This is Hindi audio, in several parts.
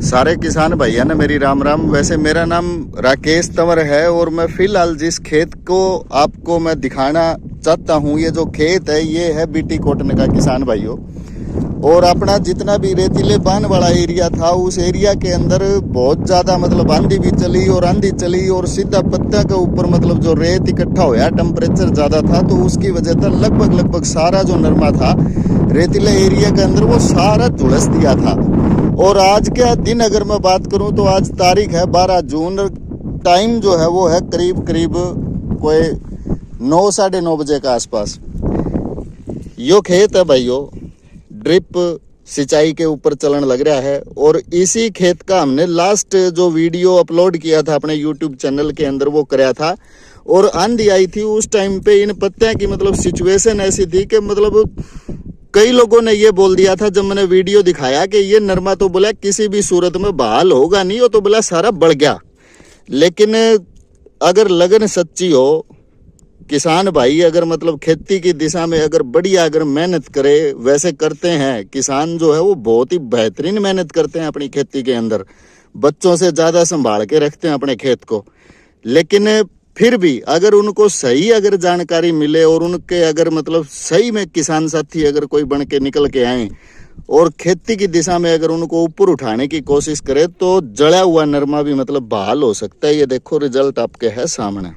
सारे किसान भैया ने मेरी राम राम। वैसे मेरा नाम राकेश तंवर है और मैं फिलहाल जिस खेत को आपको मैं दिखाना चाहता हूँ, ये जो खेत है ये है बीटी कॉटन का किसान भाइयों। और अपना जितना भी रेतीले बान वाला एरिया था उस एरिया के अंदर बहुत ज़्यादा मतलब आंधी भी चली और आंधी चली और सीधा पत्ता के ऊपर मतलब जो रेत इकट्ठा होया, टेम्परेचर ज़्यादा था तो उसकी वजह से लगभग सारा जो नरमा था रेतीले एरिया के अंदर वो सारा झुलस दिया था। और आज के दिन अगर मैं बात करूं तो आज तारीख है 12 जून, टाइम जो है वो है करीब कोई 9 साढ़े 9 बजे के आसपास। यो खेत है भाइयों, ड्रिप सिंचाई के ऊपर चलन लग रहा है। और इसी खेत का हमने लास्ट जो वीडियो अपलोड किया था अपने यूट्यूब चैनल के अंदर वो कराया था। और आंधी आई थी उस टाइम पे इन पत्तियां की मतलब सिचुएशन ऐसी थी कि मतलब कई लोगों ने ये बोल दिया था जब मैंने वीडियो दिखाया कि ये नरमा तो बोला किसी भी सूरत में बहाल होगा नहीं, वो तो बोला सारा बढ़ गया। लेकिन अगर लगन सच्ची हो, किसान भाई अगर मतलब खेती की दिशा में अगर बढ़िया अगर मेहनत करे, वैसे करते हैं किसान जो है वो बहुत ही बेहतरीन मेहनत करते हैं अपनी खेती के अंदर, बच्चों से ज़्यादा संभाल के रखते हैं अपने खेत को। लेकिन फिर भी अगर उनको सही अगर जानकारी मिले और उनके अगर मतलब सही में किसान साथी अगर कोई बन के निकल के आए और खेती की दिशा में अगर उनको ऊपर उठाने की कोशिश करे तो जड़ा हुआ नरमा भी मतलब बहाल हो सकता है। ये देखो रिजल्ट आपके है सामने,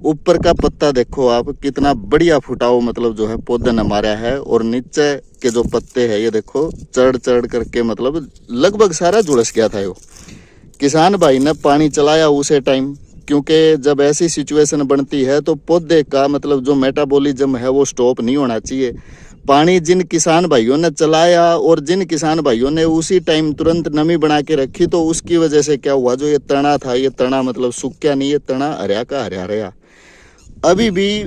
ऊपर का पत्ता देखो आप कितना बढ़िया फुटाव मतलब जो है पौधे ने मारा है। और नीचे के जो पत्ते हैं ये देखो चढ़ करके मतलब लगभग सारा झुलस गया था। यो किसान भाई ने पानी चलाया उसे टाइम, क्योंकि जब ऐसी सिचुएशन बनती है तो पौधे का मतलब जो मेटाबॉलिज्म है वो स्टॉप नहीं होना चाहिए। पानी जिन किसान भाइयों ने चलाया और जिन किसान भाइयों ने उसी टाइम तुरंत नमी बना के रखी तो उसकी वजह से क्या हुआ, जो ये तना था ये तना मतलब सूख गया नहीं, ये तना हरिया का हरिया रहा। अभी भी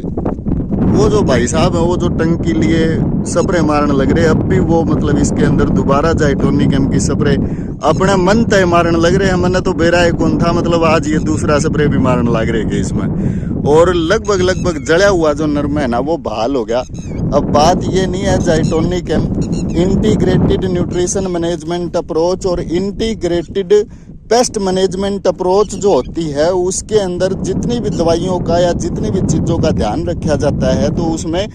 वो जो भाई साहब है वो जो टंकी लिए स्प्रे मारने लग रहे, अब भी वो मतलब इसके अंदर दोबारा जाइटोनिकम की स्प्रे अपने मन तय मारने लग रहे हैं। मैंने तो बेरा एक कौन था मतलब आज ये दूसरा स्प्रे भी मारने लग रहे हैं इसमें। और लगभग जड़ा हुआ जो नरमा है ना वो बहाल हो गया। अब बात ये नहीं है जाइटोनिकम, इंटीग्रेटेड न्यूट्रिशन मैनेजमेंट अप्रोच और इंटीग्रेटेड पेस्ट मैनेजमेंट अप्रोच जो होती है उसके अंदर जितनी भी दवाइयों का या जितनी भी चीज़ों का ध्यान रखा जाता है तो उसमें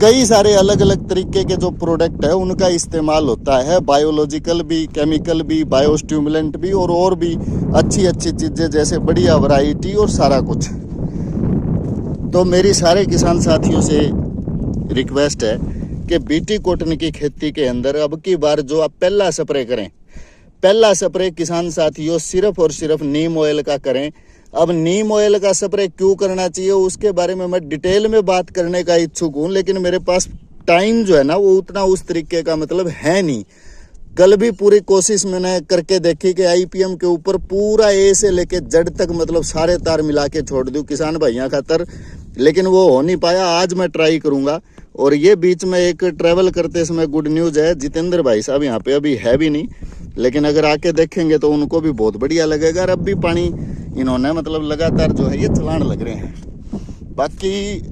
कई सारे अलग अलग तरीके के जो प्रोडक्ट है उनका इस्तेमाल होता है, बायोलॉजिकल भी, केमिकल भी, बायोस्टिमुलेंट भी और भी अच्छी चीज़ें जैसे बढ़िया वैरायटी और सारा कुछ। तो मेरी सारे किसान साथियों से रिक्वेस्ट है कि बीटी कॉटन की खेती के अंदर अब की बार जो आप पहला स्प्रे करें, पहला स्प्रे किसान साथियों सिर्फ और सिर्फ नीम ऑयल का करें। अब नीम ऑयल का स्प्रे क्यों करना चाहिए उसके बारे में मैं डिटेल में बात करने का इच्छुक हूँ, लेकिन मेरे पास टाइम जो है ना वो उतना उस तरीके का मतलब है नहीं। कल भी पूरी कोशिश मैंने करके देखी कि आईपीएम के ऊपर पूरा ए से लेके जेड तक मतलब सारे तार मिला के छोड़ दूँ किसान भाइयों खातर, लेकिन वो हो नहीं पाया। आज मैं ट्राई करूँगा। और ये बीच में एक ट्रैवल करते समय गुड न्यूज़ है, जितेंद्र भाई साहब यहाँ पे अभी है भी नहीं, लेकिन अगर आके देखेंगे तो उनको भी बहुत बढ़िया लगेगा। और अब भी पानी इन्होंने मतलब लगातार जो है ये चलाने लग रहे हैं। बाकी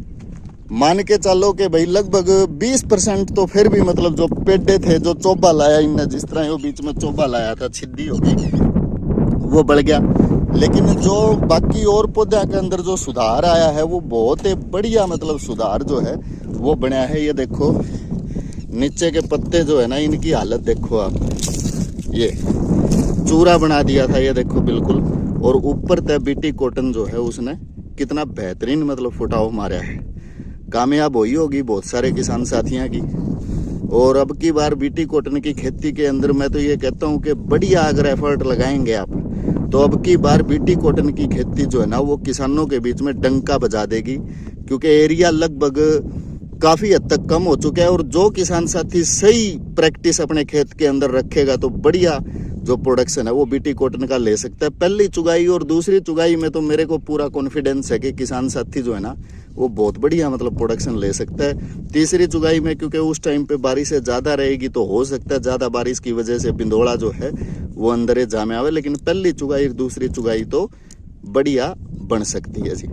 मान के चलो कि भाई लगभग 20% तो फिर भी मतलब जो पेड़े थे, जो चोबा लाया इनने, जिस तरह वो बीच में चोबा लाया था छिद्दी होगी वो बढ़ गया। लेकिन जो बाकी और पौधे के अंदर जो सुधार आया है वो बहुत ही बढ़िया मतलब सुधार जो है वो बना है। ये देखो नीचे के पत्ते जो है ना इनकी हालत देखो आप, ये चूरा बना दिया था ये देखो बिल्कुल। और ऊपर तय बीटी कॉटन जो है उसने कितना बेहतरीन मतलब फुटाव मारा है, कामयाब हुई होगी बहुत सारे किसान साथियों की। और अब की बार बीटी कॉटन की खेती के अंदर मैं तो ये कहता हूँ कि बढ़िया अगर एफर्ट लगाएंगे आप तो अब की बार बीटी कॉटन की खेती जो है ना वो किसानों के बीच में डंका बजा देगी, क्योंकि एरिया लगभग काफ़ी हद तक कम हो चुका है। और जो किसान साथी सही प्रैक्टिस अपने खेत के अंदर रखेगा तो बढ़िया जो प्रोडक्शन है वो बीटी कॉटन का ले सकता है। पहली चुगाई और दूसरी चुगाई में तो मेरे को पूरा कॉन्फिडेंस है कि किसान साथी जो है ना वो बहुत बढ़िया मतलब प्रोडक्शन ले सकता है। तीसरी चुगाई में क्योंकि उस टाइम पे बारिश ज़्यादा रहेगी तो हो सकता है ज़्यादा बारिश की वजह से बिंदोड़ा जो है वो अंदर जामे आवे, लेकिन पहली चुगाई दूसरी चुगाई तो बढ़िया बन सकती है जी।